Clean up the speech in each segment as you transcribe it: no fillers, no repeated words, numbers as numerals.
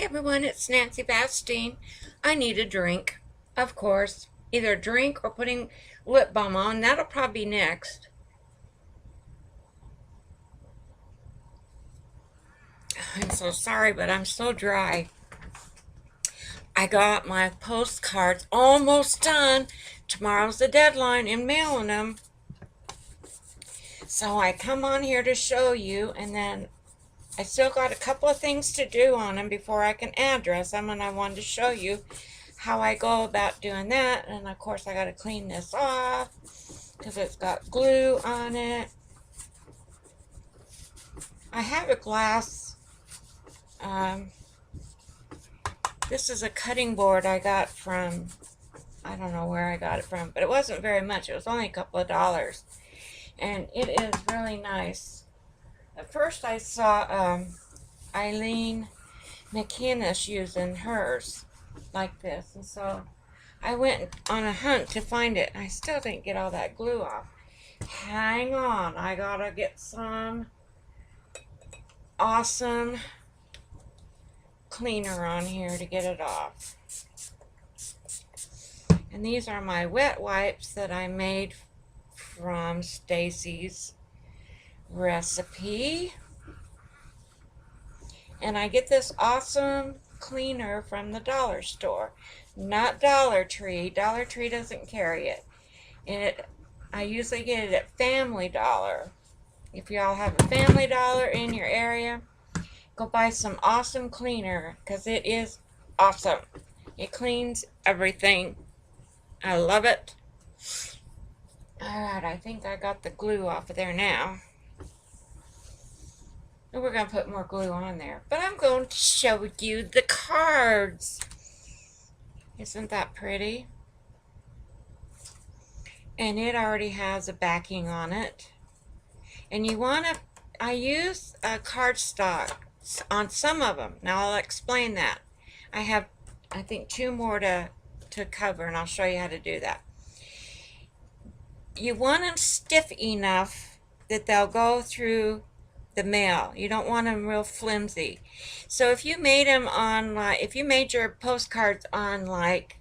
everyone, it's Nancy Bastine. I need a drink, of course. Either a drink or putting lip balm on. That'll probably be next. I'm so sorry, but I'm so dry. I got my postcards almost done. Tomorrow's the deadline in mailing them. So I come on here to show you, and then I still got a couple of things to do on them before I can address them, and I wanted to show you how I go about doing that. And of course I got to clean this off because it's got glue on it. I have a glass, this is a cutting board I got from, I don't know where I got it from, but it wasn't very much. It was only a couple of dollars, and it is really nice. At first I saw Eileen McInnes using hers like this, and so I went on a hunt to find it. I still didn't get all that glue off. Hang on, I gotta get some awesome cleaner on here to get it off. And these are my wet wipes that I made from Stacy's recipe. And I get this awesome cleaner from the dollar store, not Dollar Tree. Dollar Tree doesn't carry it. I usually get it at Family Dollar. If y'all have a Family Dollar in your area, go buy some awesome cleaner, because it is awesome. It cleans everything. I love it. Alright, I think I got the glue off of there now. And we're going to put more glue on there. But I'm going to show you the cards. Isn't that pretty? And it already has a backing on it. And you want to, I use cardstock on some of them. Now I'll explain that. I have, I think, two more to cover, and I'll show you how to do that. You want them stiff enough that they'll go through the mail. You don't want them real flimsy. So if you made them on, if you made your postcards on like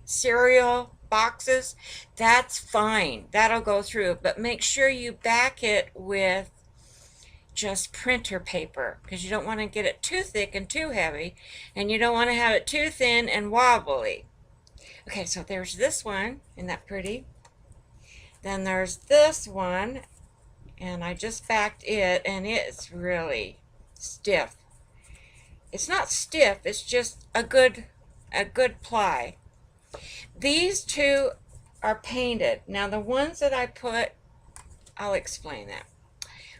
cereal boxes, that's fine. That'll go through. But make sure you back it with just printer paper, because you don't want to get it too thick and too heavy, and you don't want to have it too thin and wobbly. Okay, so there's this one. Isn't that pretty? Then there's this one, and I just backed it, and it's really stiff. It's not stiff, it's just a good ply. These two are painted. Now the ones that I put, I'll explain that.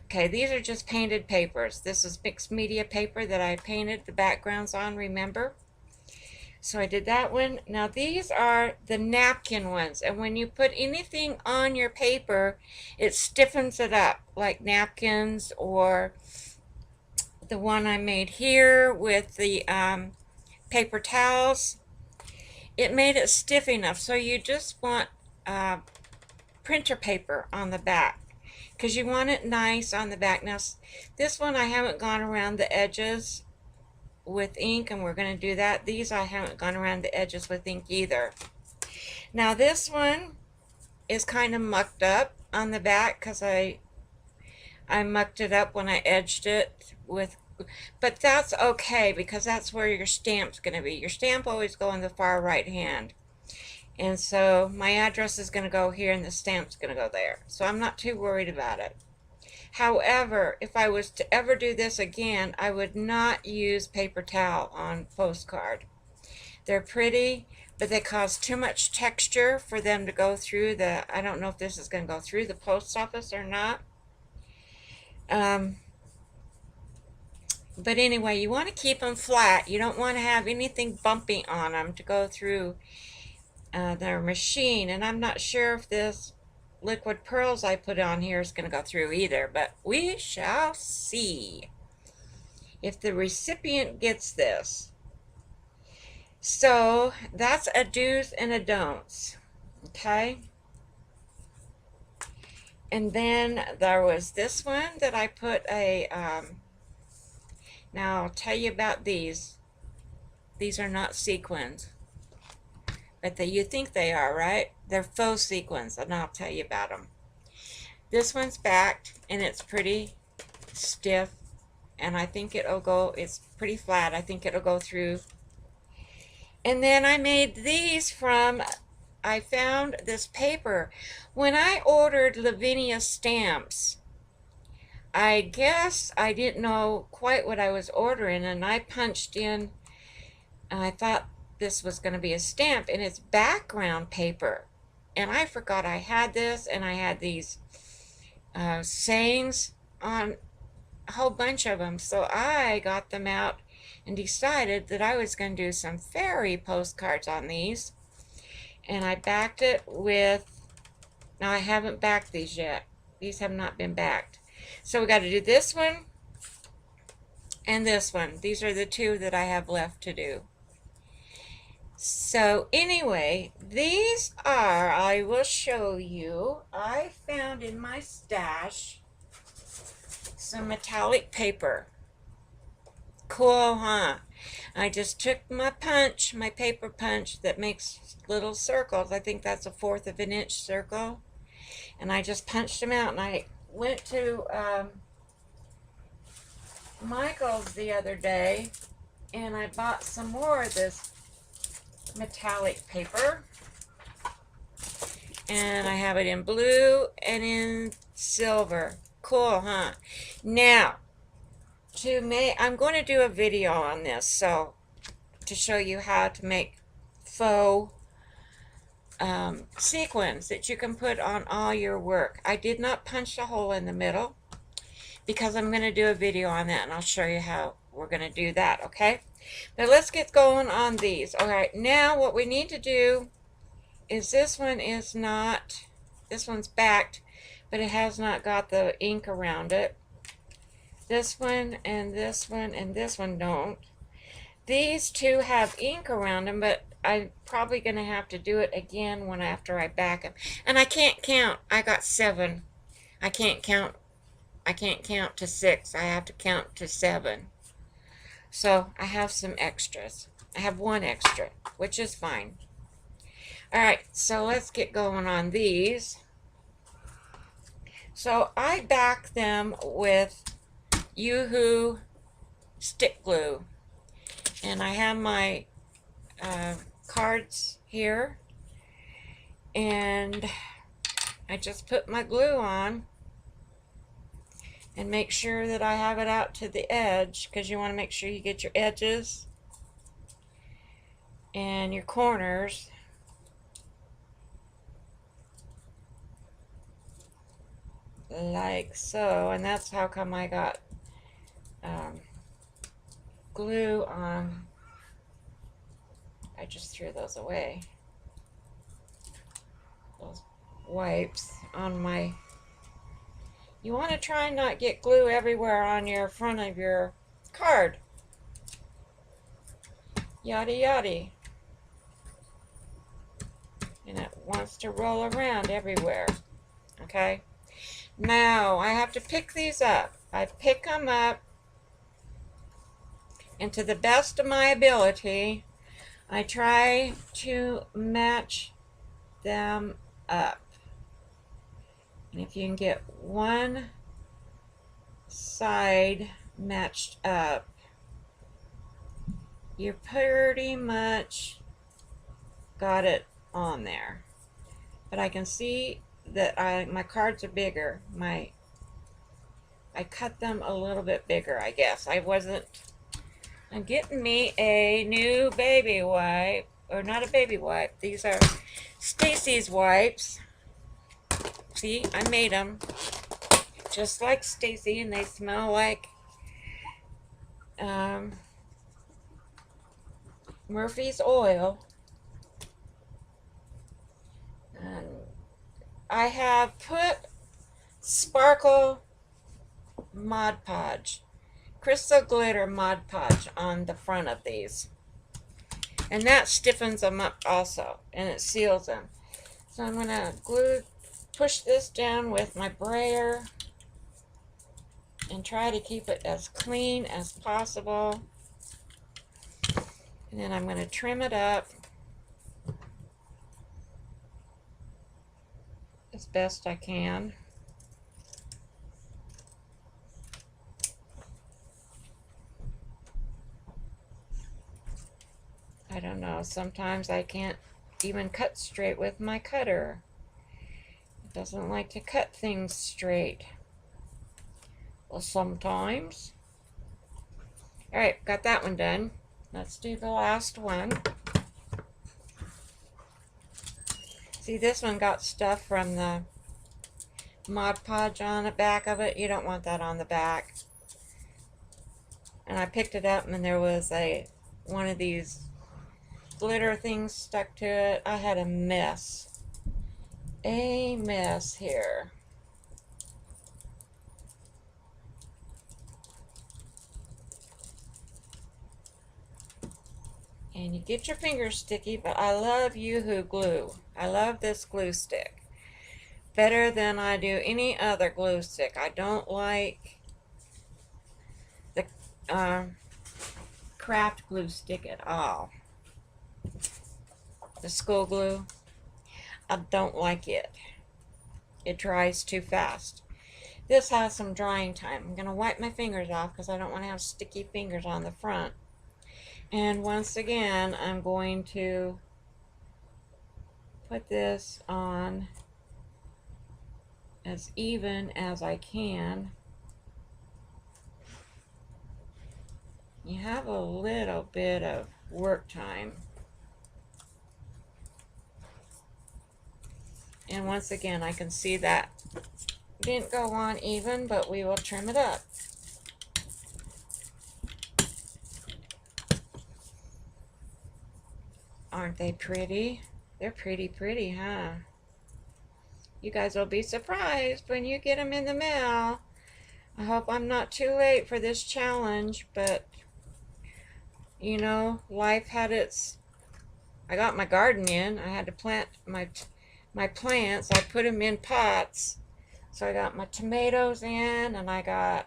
Okay, these are just painted papers. This is mixed media paper that I painted the backgrounds on, remember? So I did that one. Now these are the napkin ones, and when you put anything on your paper, it stiffens it up, like napkins, or the one I made here with the paper towels. It made it stiff enough, so you just want printer paper on the back, because you want it nice on the back. Now this one I haven't gone around the edges with ink, and we're going to do that. These I haven't gone around the edges with ink either. Now this one is kind of mucked up on the back because I mucked it up when I edged it with, but that's okay, because that's where your stamp's going to be. Your stamp always go in the far right hand, and so my address is going to go here and the stamp's going to go there, so I'm not too worried about it. However, if I was to ever do this again, I would not use paper towel on postcard. They're pretty, but they cause too much texture for them to go through the, I don't know if this is going to go through the post office or not. But anyway, you want to keep them flat. You don't want to have anything bumpy on them to go through their machine. And I'm not sure if this liquid pearls I put on here is going to go through either, but we shall see if the recipient gets this. So that's a do's and a don'ts. Okay. And then there was this one that I put a Now I'll tell you about these. These are not sequins, but you think they are, right? They're faux sequins, and I'll tell you about them. This one's backed, and it's pretty stiff, and I think it'll go, it's pretty flat. I think it'll go through. And then I made these from, I found this paper. When I ordered Lavinia stamps, I guess I didn't know quite what I was ordering, and I punched in, and I thought this was going to be a stamp, and it's background paper. And I forgot I had this, and I had these sayings on a whole bunch of them. So I got them out and decided that I was going to do some fairy postcards on these. And I backed it with, now I haven't backed these yet. These have not been backed. So we got to do this one and this one. These are the two that I have left to do. So anyway, these are, I will show you, I found in my stash some metallic paper. Cool, huh? I just took my punch, my paper punch that makes little circles. I think that's 1/4 of an inch circle. And I just punched them out, and I went to Michael's the other day, and I bought some more of this metallic paper, and I have it in blue and in silver. Cool, huh? Now, I'm going to do a video on this, so to show you how to make faux sequins that you can put on all your work. I did not punch a hole in the middle because I'm going to do a video on that, and I'll show you how we're going to do that, okay? But let's get going on these. All right, now what we need to do is this one's backed, but it has not got the ink around it. This one and this one and this one don't. These two have ink around them, but I'm probably going to have to do it again after I back them. And I can't count. I got 7. I can't count to 6. I have to count to 7. So I have some extras. I have 1 extra, which is fine. Alright, so let's get going on these. So I back them with Yoo-Hoo stick glue. And I have my cards here. And I just put my glue on. And make sure that I have it out to the edge, because you want to make sure you get your edges and your corners. Like so. And that's how come I got glue on. I just threw those away. Those wipes on my... You want to try and not get glue everywhere on your front of your card. Yada yada. And it wants to roll around everywhere. Okay? Now, I have to pick these up. I pick them up, and to the best of my ability, I try to match them up. And if you can get one side matched up, you pretty much got it on there. But I can see that my cards are bigger. I cut them a little bit bigger, I guess. I'm getting me a new baby wipe, or not a baby wipe. These are Stacy's wipes. See, I made them just like Stacy, and they smell like Murphy's oil. And I have put sparkle Mod Podge, crystal glitter Mod Podge on the front of these, and that stiffens them up also, and it seals them. So I'm going to push this down with my brayer. and try to keep it as clean as possible. And then I'm going to trim it up as best I can. I don't know, sometimes I can't even cut straight with my cutter. It doesn't like to cut things straight. Well, sometimes. Alright, got that one done. Let's do the last one. See, this one got stuff from the Mod Podge on the back of it. You don't want that on the back. And I picked it up and there was one of these glitter things stuck to it. I had a mess here. And you get your fingers sticky, but I love Yoo-Hoo glue. I love this glue stick better than I do any other glue stick. I don't like the craft glue stick at all. The school glue, I don't like it. It dries too fast. This has some drying time. I'm going to wipe my fingers off because I don't want to have sticky fingers on the front. And once again, I'm going to put this on as even as I can. You have a little bit of work time. And once again, I can see that didn't go on even, but we will trim it up. Aren't they pretty? They're pretty, huh? You guys will be surprised when you get them in the mail. I hope I'm not too late for this challenge, but you know, life had its... I got my garden in. I had to plant my plants. I put them in pots. So I got my tomatoes in, and I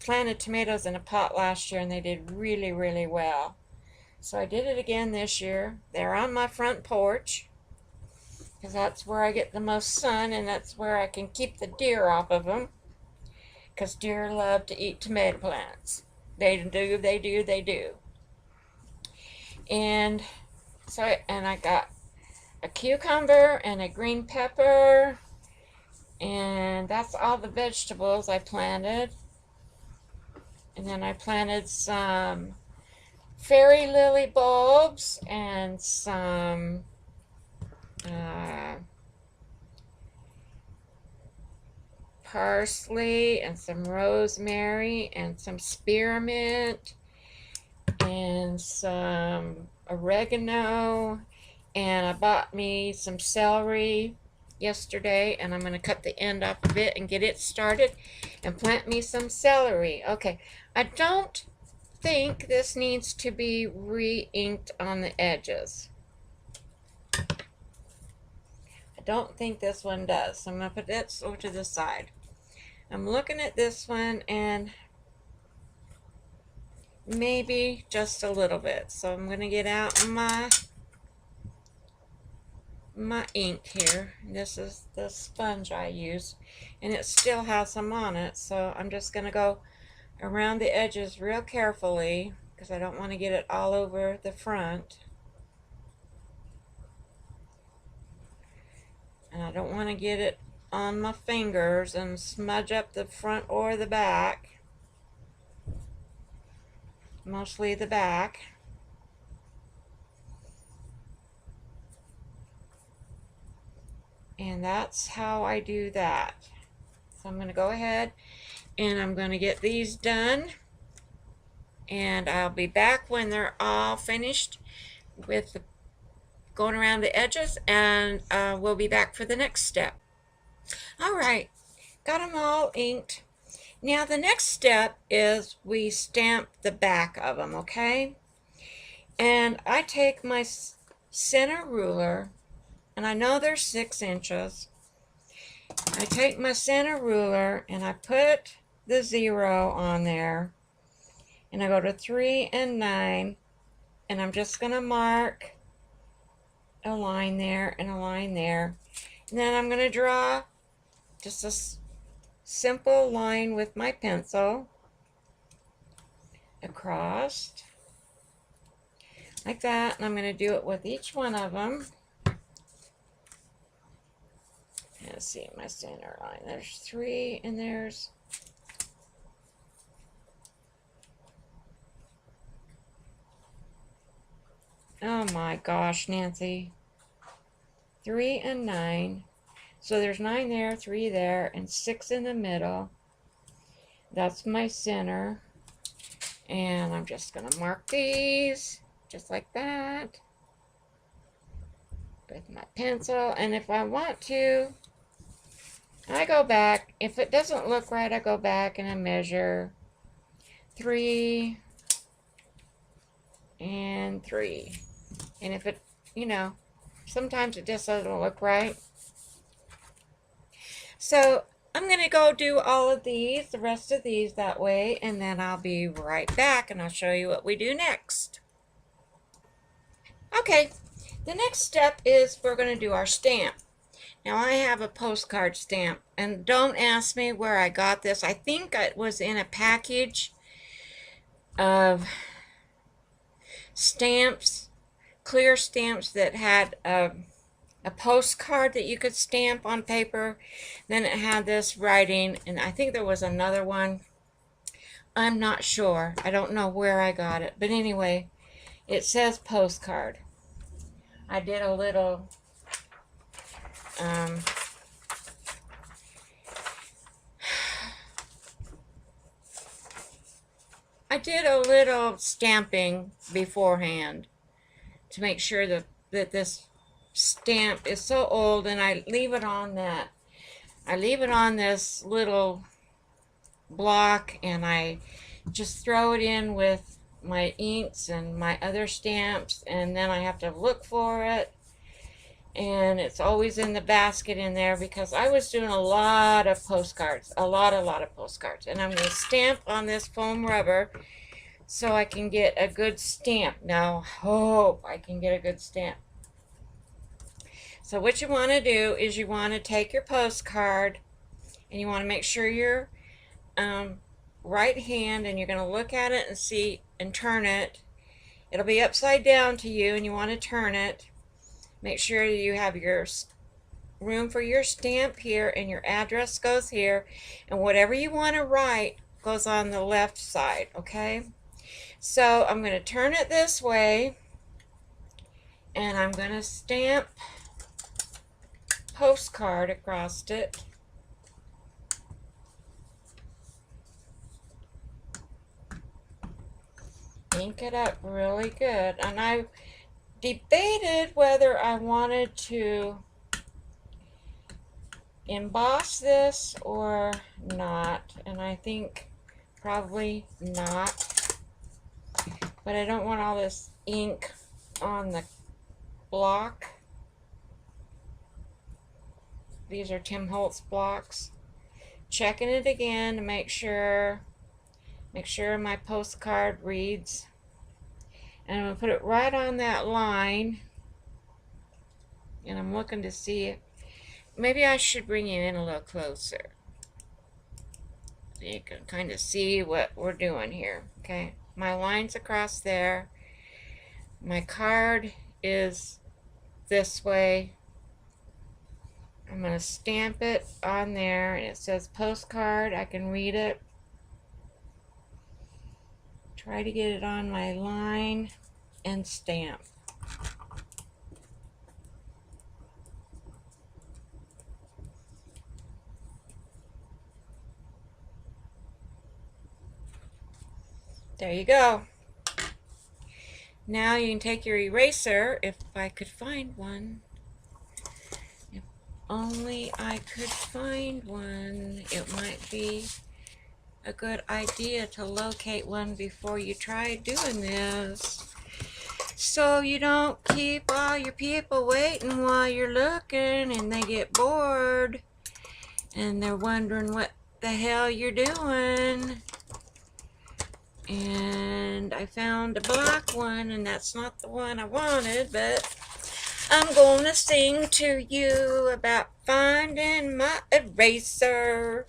planted tomatoes in a pot last year, and they did really well. So I did it again this year. They're on my front porch because that's where I get the most sun, and that's where I can keep the deer off of them, because deer love to eat tomato plants. They do. And so, I got a cucumber and a green pepper, and that's all the vegetables I planted. And then I planted some fairy lily bulbs and some parsley and some rosemary and some spearmint and some oregano, and I bought me some celery yesterday, and I'm going to cut the end off of it and get it started and plant me some celery. Okay, I don't think this needs to be re-inked on the edges. I don't think this one does, so I'm going to put that over to the side. I'm looking at this one, and maybe just a little bit. So I'm going to get out my ink here. This is the sponge I use, and it still has some on it, so I'm just going to go around the edges real carefully because I don't want to get it all over the front, and I don't want to get it on my fingers and smudge up the front or the back. Mostly the back. And that's how I do that. So I'm going to go ahead and I'm going to get these done, and I'll be back when they're all finished with going around the edges, and we'll be back for the next step. Alright, got them all inked. Now the next step is we stamp the back of them, okay? And I take my center ruler, and I know they're 6 inches. I take my center ruler and I put the 0 on there, and I go to 3 and 9, and I'm just going to mark a line there and a line there, and then I'm going to draw just a simple line with my pencil across like that, and I'm going to do it with each one of them. Let's see, my center line, there's 3 and there's oh my gosh, Nancy, 3 and 9, so there's 9 there, 3 there, and 6 in the middle. That's my center, and I'm just gonna mark these just like that with my pencil. And if I want to, I go back. If it doesn't look right, I go back and I measure 3 and 3. And if it, you know, sometimes it just doesn't look right. So I'm going to go do all of these, the rest of these that way, and then I'll be right back and I'll show you what we do next. Okay, the next step is we're going to do our stamp. Now I have a postcard stamp, and don't ask me where I got this. I think it was in a package of stamps, clear stamps that had a postcard that you could stamp on paper. Then it had this writing, and I think there was another one. I'm not sure. I don't know where I got it. But anyway, it says postcard. I did a little stamping beforehand to make sure that this stamp is so old, and I leave it on that. I leave it on this little block, and I just throw it in with my inks and my other stamps, and then I have to look for it, and it's always in the basket in there because I was doing a lot of postcards, a lot of postcards. And I'm going to stamp on this foam rubber so I can get a good stamp. Now, hope I can get a good stamp. So what you want to do is you want to take your postcard, and you want to make sure your right hand, and you're going to look at it and see and turn it. It'll be upside down to you, and you want to turn it. Make sure you have your room for your stamp here, and your address goes here, and whatever you want to write goes on the left side, okay? So I'm going to turn it this way, and I'm going to stamp postcard across it. Ink it up really good. And I debated whether I wanted to emboss this or not, and I think probably not, but I don't want all this ink on the block. These are Tim Holtz blocks. Checking it again to make sure my postcard reads. And I'm going to put it right on that line. And I'm looking to see it. Maybe I should bring you in a little closer, so you can kind of see what we're doing here. Okay, my line's across there. My card is this way. I'm going to stamp it on there, and it says postcard. I can read it. Try to get it on my line and stamp. There you go. Now you can take your eraser, if I could find one. If only I could find one. It might be a good idea to locate one before you try doing this, so you don't keep all your people waiting while you're looking and they get bored and they're wondering what the hell you're doing. And I found a black one, and that's not the one I wanted, but I'm gonna sing to you about finding my eraser.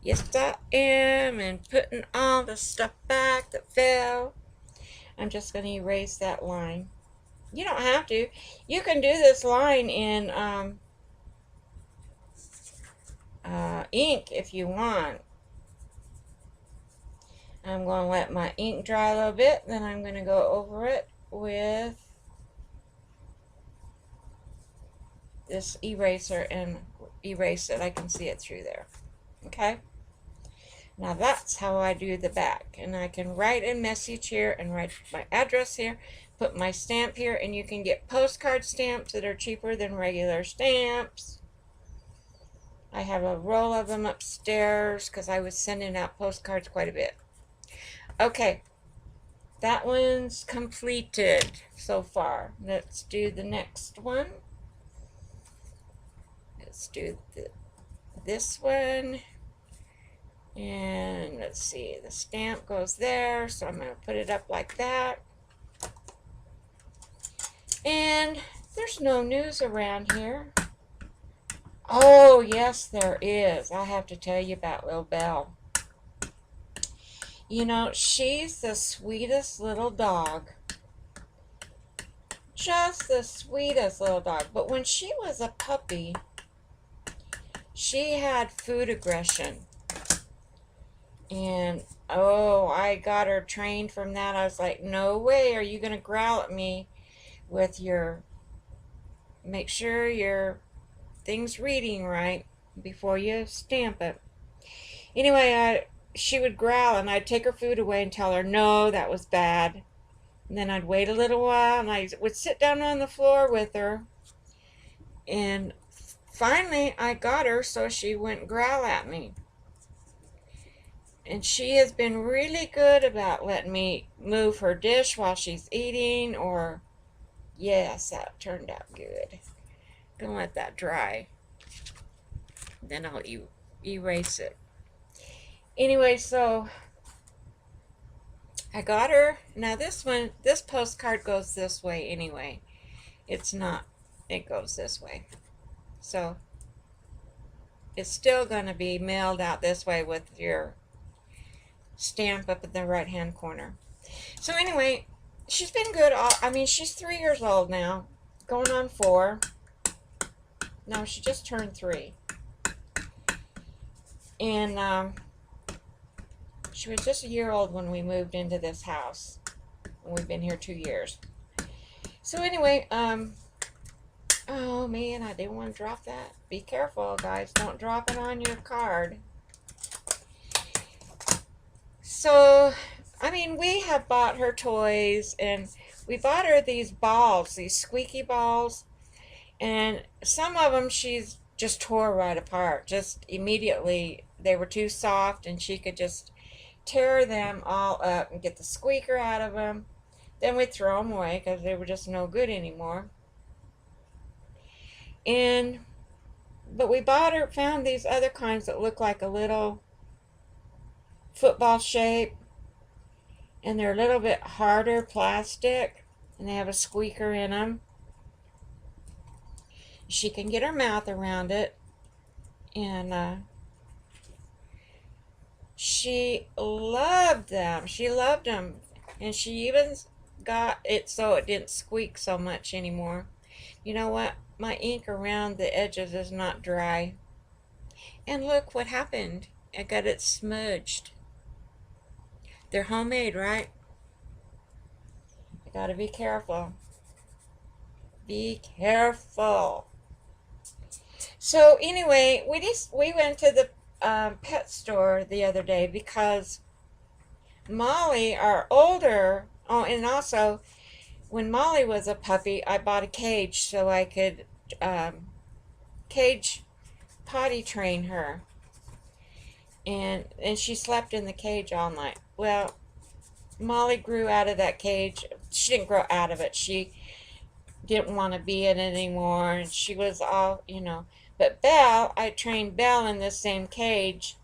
Yes, I am, and putting all the stuff back that fell. I'm just gonna erase that line. You don't have to. You can do this line in ink if you want. I'm going to let my ink dry a little bit, then I'm going to go over it with this eraser and erase it. I can see it through there. Okay? Now that's how I do the back. And I can write a message here and write my address here, put my stamp here, and you can get postcard stamps that are cheaper than regular stamps. I have a roll of them upstairs because I was sending out postcards quite a bit. Okay, that one's completed so far. Let's do the next one. Let's do this one. And let's see, the stamp goes there, so I'm going to put it up like that. And there's no news around here. Oh, yes, there is. I have to tell you about Little Belle. You know, she's the sweetest little dog. Just the sweetest little dog. But when she was a puppy, she had food aggression. And, oh, I got her trained from that. I was like, no way are you going to growl at me with your, make sure your thing's reading right before you stamp it. Anyway, she would growl, and I'd take her food away and tell her, no, that was bad. And then I'd wait a little while, and I would sit down on the floor with her. And finally, I got her so she wouldn't growl at me. And she has been really good about letting me move her dish while she's eating, or, yes, that turned out good. Gonna let that dry. Then I'll erase it. Anyway, so I got her. Now this one, this postcard goes this way anyway. It's not, it goes this way. So it's still going to be mailed out this way with your stamp up in the right hand corner. So anyway, she's been good. I mean, she's 3 years old now, going on 4. No, she just turned 3. And she was just a year old when we moved into this house. And we've been here 2 years. So anyway, oh man, I didn't want to drop that. Be careful, guys. Don't drop it on your card. So, I mean, we have bought her toys, and we bought her these balls, these squeaky balls. And some of them she's just tore right apart. Just immediately, they were too soft, and she could just tear them all up and get the squeaker out of them. Then we'd throw them away because they were just no good anymore. But we found these other kinds that look like a little football shape, and they're a little bit harder plastic, and they have a squeaker in them. She can get her mouth around it, and she loved them. She loved them, and she even got it so it didn't squeak so much anymore. You know what? My ink around the edges is not dry. And look what happened. I got it smudged. They're homemade, right? I gotta be careful. Be careful. So anyway, we went to the pet store the other day because Molly, our older, oh, and also when Molly was a puppy, I bought a cage so I could cage potty train her. And she slept in the cage all night. Well, Molly grew out of that cage. She didn't grow out of it. She didn't want to be in it anymore. And she was all, you know. But Belle, I trained Belle in this same cage,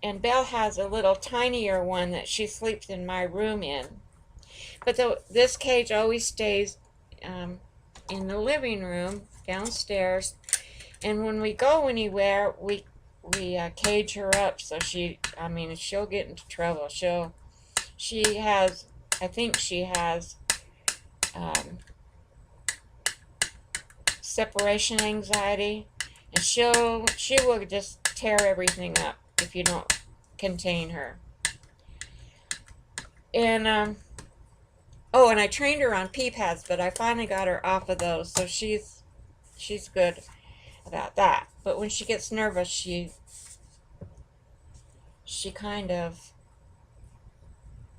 and Belle has a little tinier one that she sleeps in my room in. But this cage always stays in the living room downstairs, and when we go anywhere, we cage her up so she'll get into trouble. She has, I think she has separation anxiety, and she will just tear everything up if you don't contain her. And oh, and I trained her on pee pads, but I finally got her off of those, so she's good about that. But when she gets nervous, she kind of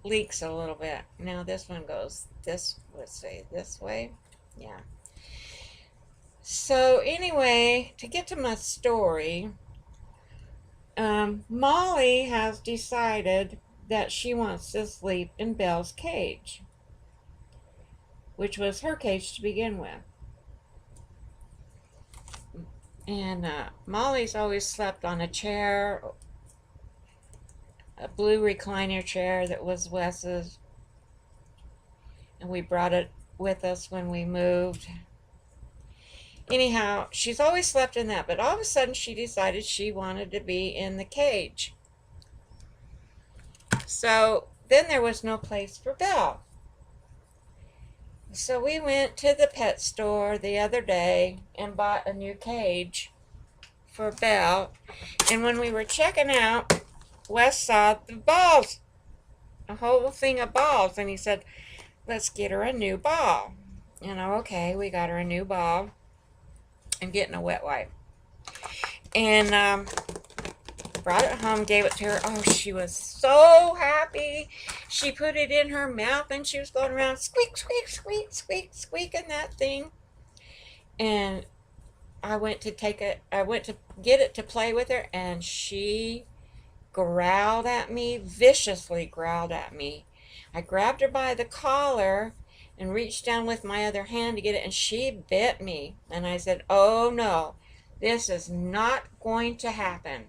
leaks a little bit. Now this one goes this, let's say this way. Yeah. So anyway, to get to my story, Molly has decided that she wants to sleep in Belle's cage, which was her cage to begin with. And Molly's always slept on a chair, a blue recliner chair that was Wes's, and we brought it with us when we moved. Anyhow, she's always slept in that, but all of a sudden she decided she wanted to be in the cage. So then there was no place for Belle. So we went to the pet store the other day and bought a new cage for Belle. And when we were checking out, Wes saw the balls, a whole thing of balls, and he said, let's get her a new ball. Okay, we got her a new ball. I'm getting a wet wipe. And brought it home, gave it to her. Oh, she was so happy. She put it in her mouth and she was going around squeak, squeak, squeak, squeak, squeaking that thing. And I went to get it to play with her, and she growled at me, viciously growled at me. I grabbed her by the collar and reached down with my other hand to get it, and she bit me. And I said, oh no, this is not going to happen.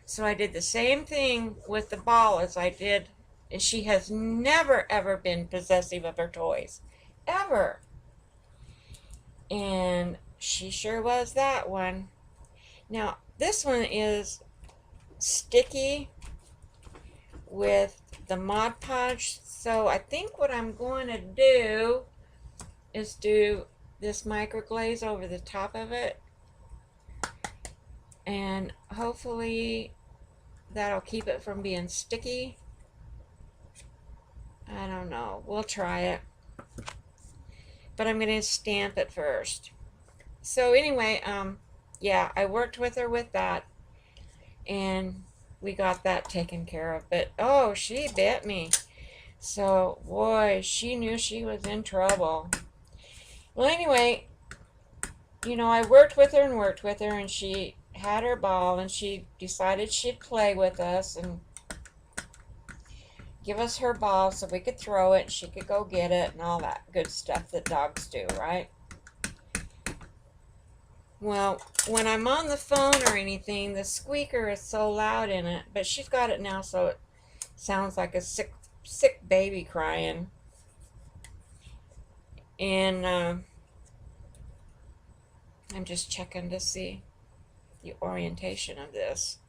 So I did the same thing with the ball as I did, and she has never ever been possessive of her toys, ever. And she sure was that one. Now this one is sticky with the Mod Podge, so I think what I'm going to do is do this microglaze over the top of it, and hopefully that'll keep it from being sticky. I don't know, we'll try it, but I'm going to stamp it first. So anyway, yeah, I worked with her with that, and we got that taken care of. But oh, she bit me. So boy, she knew she was in trouble. Well, anyway, I worked with her and worked with her, and she had her ball, and she decided she'd play with us and give us her ball so we could throw it and she could go get it and all that good stuff that dogs do, right? Well, when I'm on the phone or anything, the squeaker is so loud in it, but she's got it now so it sounds like a sick baby crying. And I'm just checking to see the orientation of this.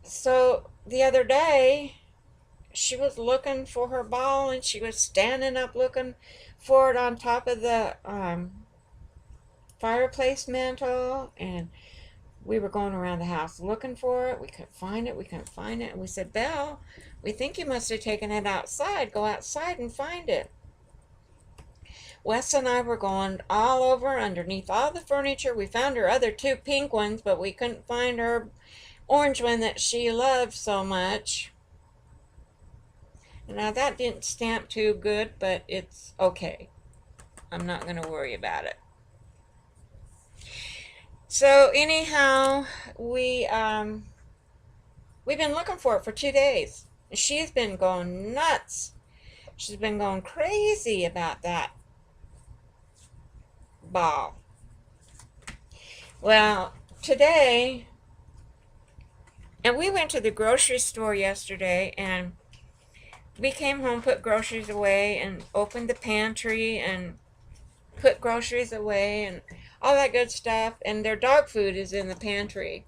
So the other day, she was looking for her ball, and she was standing up looking for it on top of the fireplace mantle, and we were going around the house looking for it. We couldn't find it. And we said, Belle, we think you must have taken it outside. Go outside and find it. Wes and I were going all over underneath all the furniture. We found her other two pink ones, but we couldn't find her orange one that she loved so much. Now that didn't stamp too good, but it's okay. I'm not going to worry about it. So anyhow, we've been looking for it for 2 days. She's been going nuts. She's been going crazy about that. ball. Well, today, and we went to the grocery store yesterday, and we came home, put groceries away, and opened the pantry and put groceries away and all that good stuff. And their dog food is in the pantry.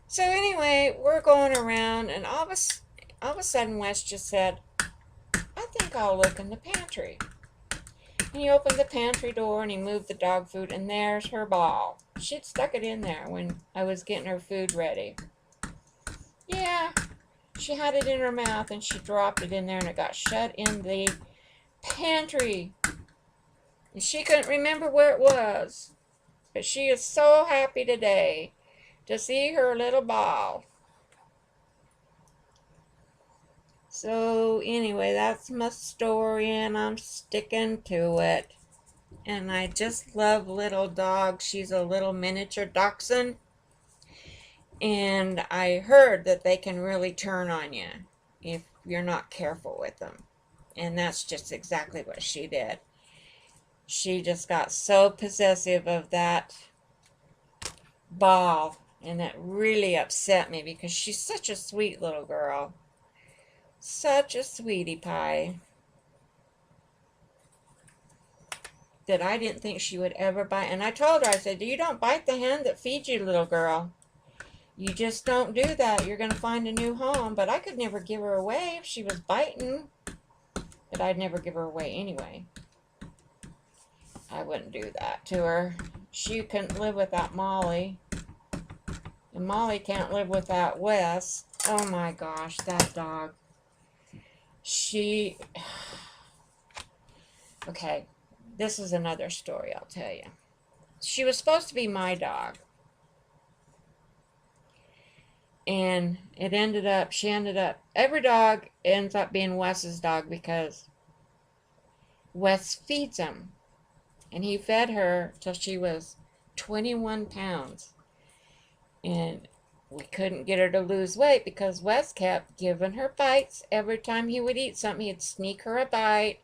So anyway, we're going around, and all of a sudden, Wes just said, "I think I'll look in the pantry." And he opened the pantry door and he moved the dog food, and there's her ball. She'd stuck it in there when I was getting her food ready. Yeah, she had it in her mouth and she dropped it in there and it got shut in the pantry. And she couldn't remember where it was. But she is so happy today to see her little ball. So anyway, that's my story and I'm sticking to it. And I just love little dogs. She's a little miniature dachshund. And I heard that they can really turn on you if you're not careful with them. And that's just exactly what she did. She just got so possessive of that ball, and it really upset me because she's such a sweet little girl. Such a sweetie pie that I didn't think she would ever bite. And I told her, I said, "You don't bite the hand that feeds you, little girl. You just don't do that. You're going to find a new home." But I could never give her away if she was biting. But I'd never give her away anyway. I wouldn't do that to her. She couldn't live without Molly. And Molly can't live without Wes. Oh my gosh, that dog. Okay, this is another story I'll tell you. She was supposed to be my dog. And every dog ends up being Wes's dog because Wes feeds him. And he fed her till she was 21 pounds. And we couldn't get her to lose weight because Wes kept giving her bites. Every time he would eat something, he'd sneak her a bite.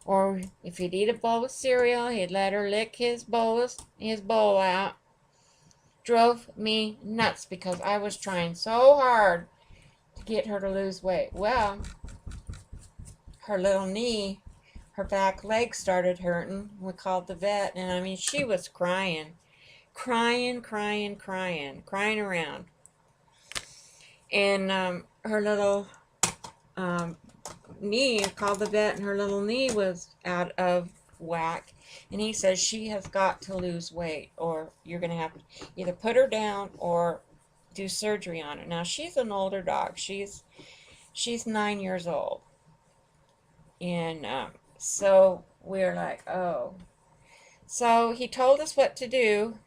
Or if he'd eat a bowl of cereal, he'd let her lick his bowl out. Drove me nuts because I was trying so hard to get her to lose weight. Well, her little knee, her back leg started hurting. We called the vet, and I mean, she was crying around. And her little knee, called the vet, and her little knee was out of whack. And he says she has got to lose weight, or you're going to have to either put her down or do surgery on her. Now, she's an older dog. She's 9 years old. And so we're like, oh. So he told us what to do.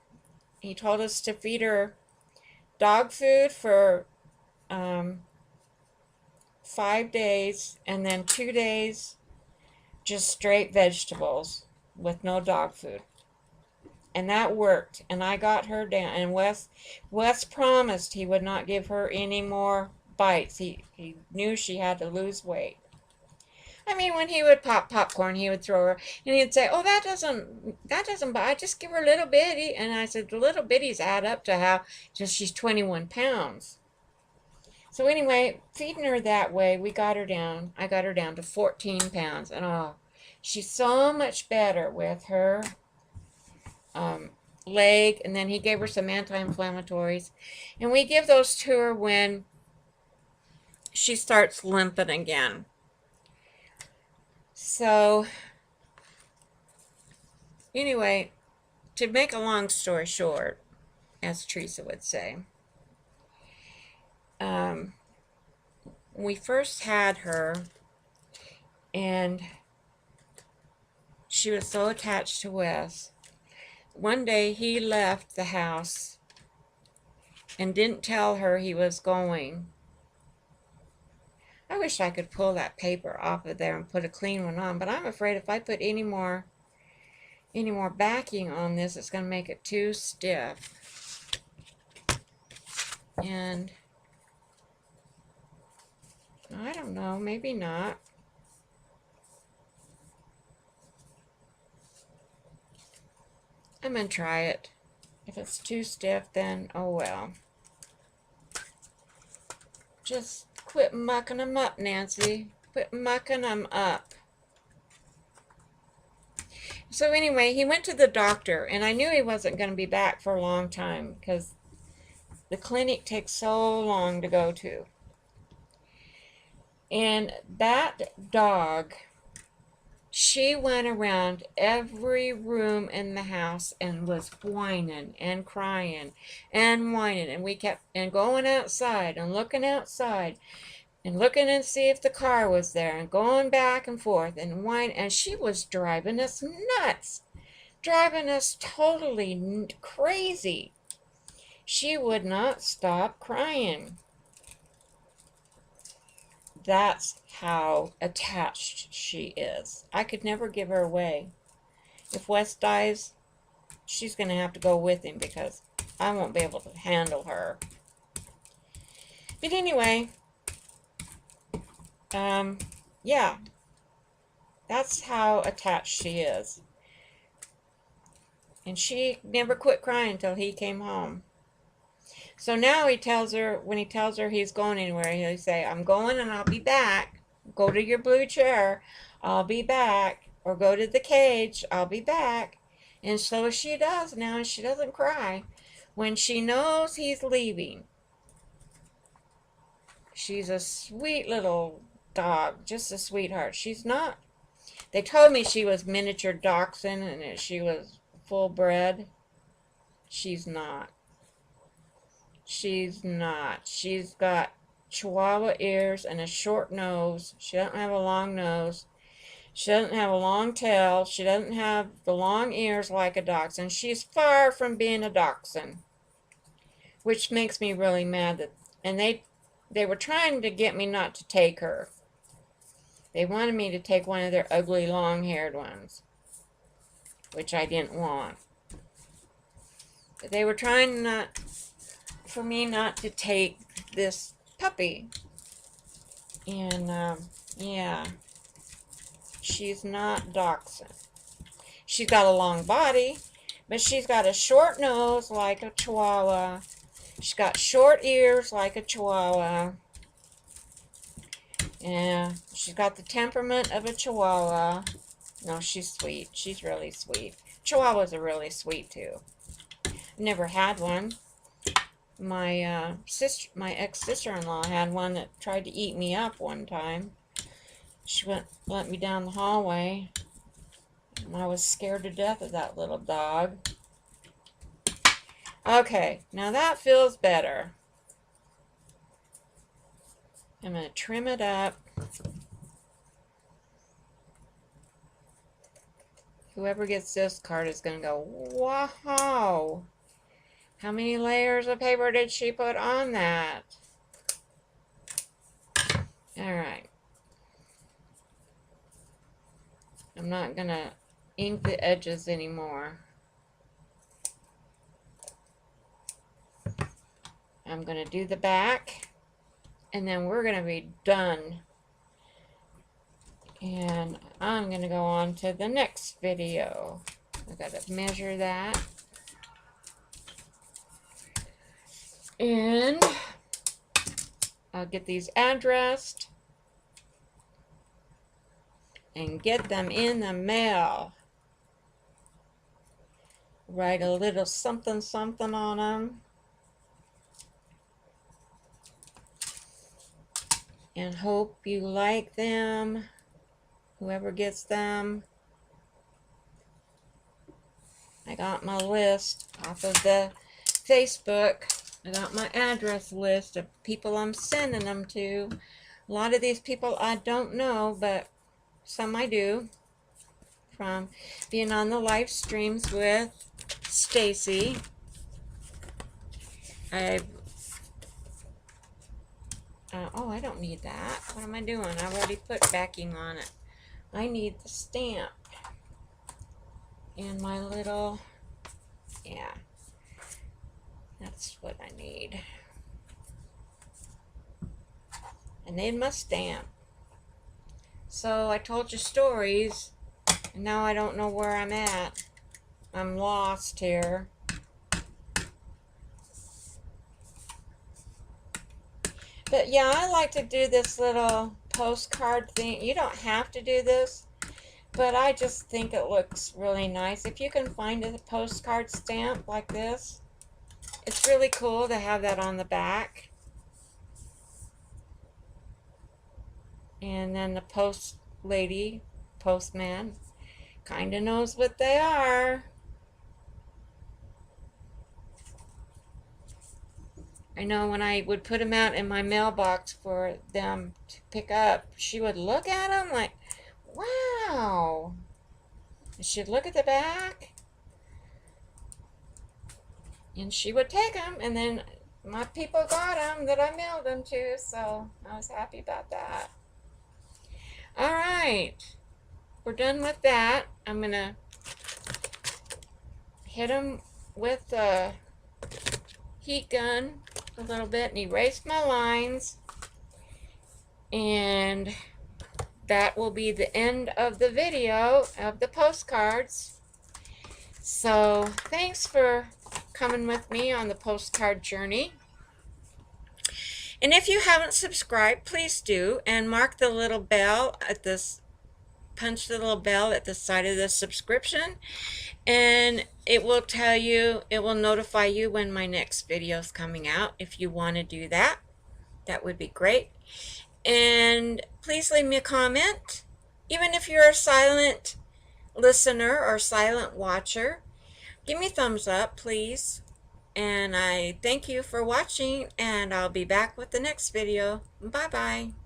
He told us to feed her dog food for 5 days, and then 2 days just straight vegetables with no dog food. And that worked, and I got her down. And Wes promised he would not give her any more bites. He knew she had to lose weight. I mean, when he would pop popcorn, he would throw her, and he'd say, "Oh, that doesn't bite. Just give her a little bitty." And I said, "The little bitties add up to how just she's 21 pounds." So anyway, feeding her that way, I got her down to 14 pounds. And oh, she's so much better with her leg. And then he gave her some anti-inflammatories. And we give those to her when she starts limping again. So anyway, to make a long story short, as Teresa would say, we first had her, and she was so attached to Wes. One day he left the house and didn't tell her he was going. I wish I could pull that paper off of there and put a clean one on, but I'm afraid if I put any more backing on this, it's going to make it too stiff. And I don't know, maybe not. I'm going to try it. If it's too stiff, then oh well. Just quit mucking them up, Nancy. Quit mucking them up. So anyway, he went to the doctor, and I knew he wasn't going to be back for a long time because the clinic takes so long to go to. And that dog, she went around every room in the house and was whining and crying and whining. And we kept going outside and looking outside and looking and see if the car was there and going back and forth and whining. And she was driving us nuts, driving us totally crazy. She would not stop crying. That's how attached she is. I could never give her away. If Wes dies, she's going to have to go with him because I won't be able to handle her. But anyway, yeah, that's how attached she is. And she never quit crying until he came home. So now he tells her, when he tells her he's going anywhere, he'll say, I'm going and I'll be back. Go to your blue chair. I'll be back. Or go to the cage. I'll be back. And so she does now, and she doesn't cry. When she knows he's leaving. She's a sweet little dog. Just a sweetheart. She's not. They told me she was miniature dachshund and that she was full bred. She's not. She's not. She's got Chihuahua ears and a short nose. She doesn't have a long nose. She doesn't have a long tail. She doesn't have the long ears like a dachshund. She's far from being a dachshund, which makes me really mad. And they were trying to get me not to take her. They wanted me to take one of their ugly long-haired ones, which I didn't want. But they were trying for me not to take this puppy. And yeah, she's not dachshund. She's got a long body, but she's got a short nose like a Chihuahua. She's got short ears like a Chihuahua. Yeah, she's got the temperament of a Chihuahua. No, she's sweet. She's really sweet. Chihuahuas are really sweet too. I've never had one. My my ex-sister-in-law had one that tried to eat me up one time. She let me down the hallway. And I was scared to death of that little dog. Okay, now that feels better. I'm going to trim it up. Whoever gets this card is going to go, wow! How many layers of paper did she put on that? Alright. I'm not going to ink the edges anymore. I'm going to do the back, and then we're going to be done. And I'm going to go on to the next video. I got to measure that. And I'll get these addressed and get them in the mail. Write a little something something on them. And hope you like them, whoever gets them. I got my list off of the Facebook. I got my address list of people I'm sending them to. A lot of these people I don't know, but some I do. From being on the live streams with Stacy. Oh, I don't need that. What am I doing? I already put backing on it. I need the stamp. And my little, yeah. That's what I need. And then my stamp. So I told you stories, and now I don't know where I'm at. I'm lost here. But yeah, I like to do this little postcard thing. You don't have to do this, but I just think it looks really nice. If you can find a postcard stamp like this, it's really cool to have that on the back. And then the post lady, postman, kind of knows what they are. I know when I would put them out in my mailbox for them to pick up, she would look at them like, wow. And she'd look at the back, and she would take them, and then my people got them that I mailed them to, so I was happy about that. All right, we're done with that. I'm going to hit them with the heat gun a little bit and erase my lines, and that will be the end of the video of the postcards. So thanks for coming with me on the postcard journey. And if you haven't subscribed, please do, and mark the little bell at this, punch the little bell at the side of the subscription, and it will tell you, it will notify you when my next video is coming out. If you want to do that, that would be great. And please leave me a comment, even if you're a silent listener or silent watcher. Give me a thumbs up, please. And I thank you for watching, and I'll be back with the next video. Bye bye.